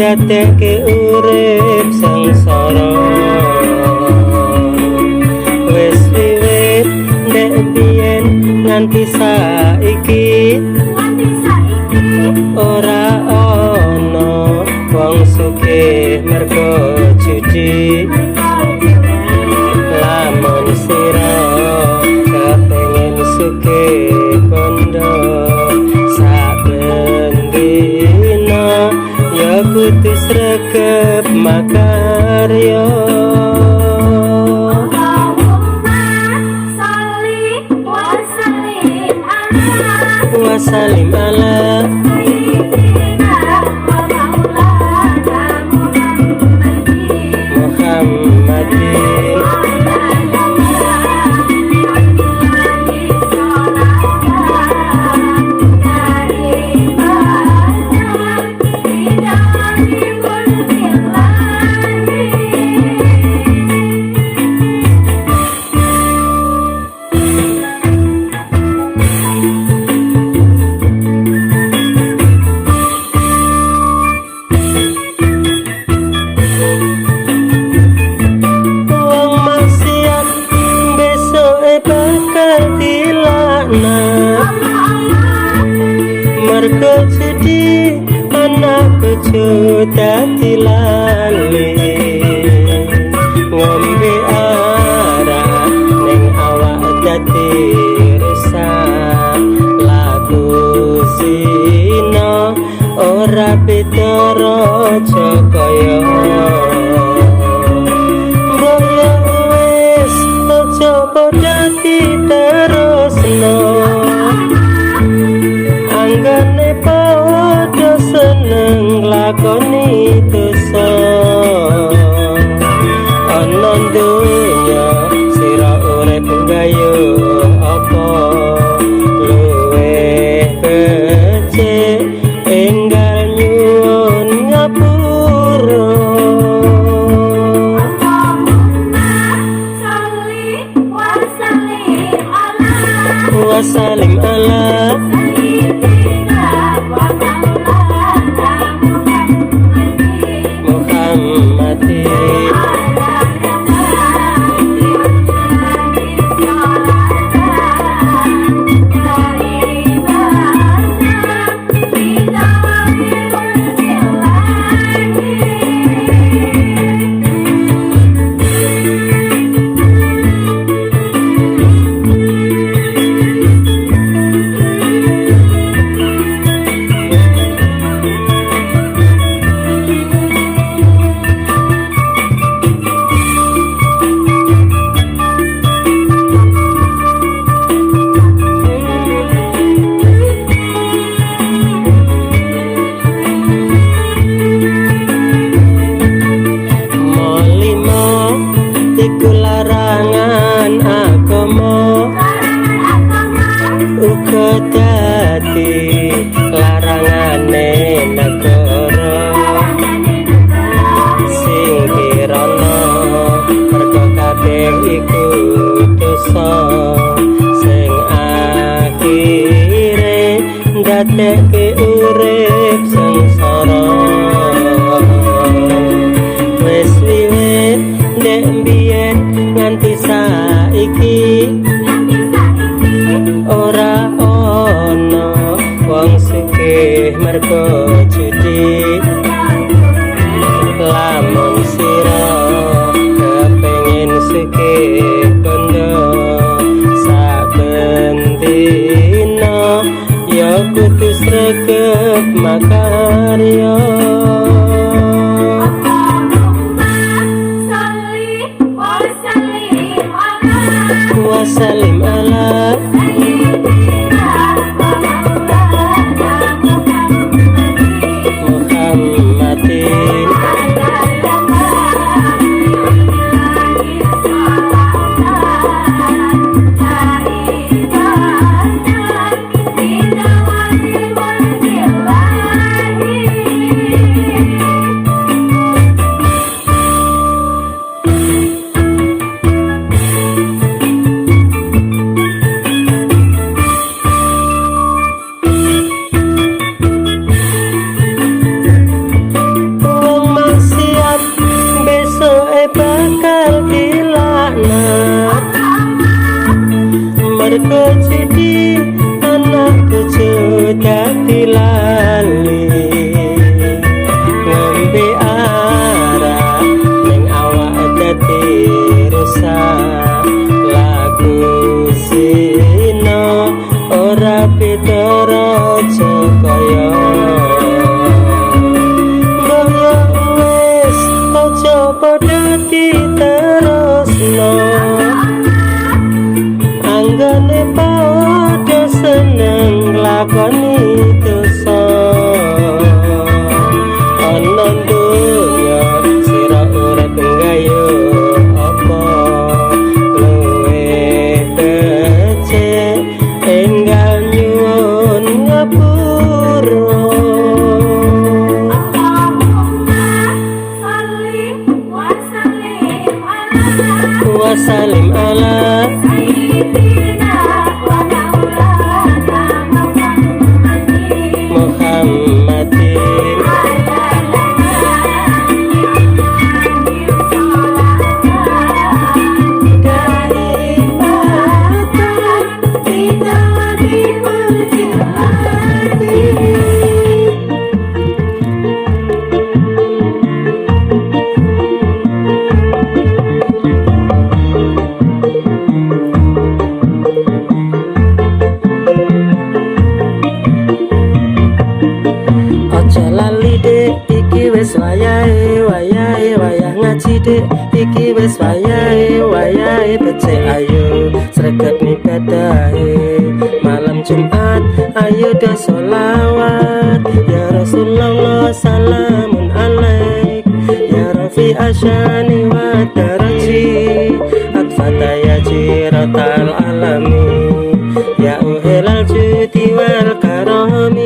dadeke urip sangsara wis wiwit nek biyen nganti saiki ora ana wong sugih mergo judi lamun sira kepengin sugih kondo saben dina ya kudu sregep makarya wasalim ala mergo sedih anak bojo dadi lali ngombe arak ning awak dadi rusak lagu zina ora beda raja kaya mbaya wis aja padha diterusno anggane padha seneng lakoni dosa ana donya sira urip gayuh apa luwih becik enggal nyuwun ngapura wasalim ala larangan agama uga dadi larangane negara sing kirana mergo kabeh iku dosa sing akhire dadeke urip sangsara wis wiwit nek biyen nganti saiki ora ana wong sugih mergo judi lamun sira kepengin sugih kondo saben dina ya kudu sregep makarya wasalim ala Muhammadin rusak lagu sino ora beda raja kaya mbaya wis aja padha diterusno anggone padha seneng lakoni dosa ana dunya sira urip nggayo apa luwe becik enggal nyuwun ngapura wasalim ala Muhammadin aja lali dek iki wis wayahe wayah ngaji dek iki wis wayahe becik ayo sregep ibadahe malam Jumat ayo do sholawat ya Rasulullah salamun alaik ya Rafi asyani wa daraji atfata ya jiratal alami ya uhilal judi wal karami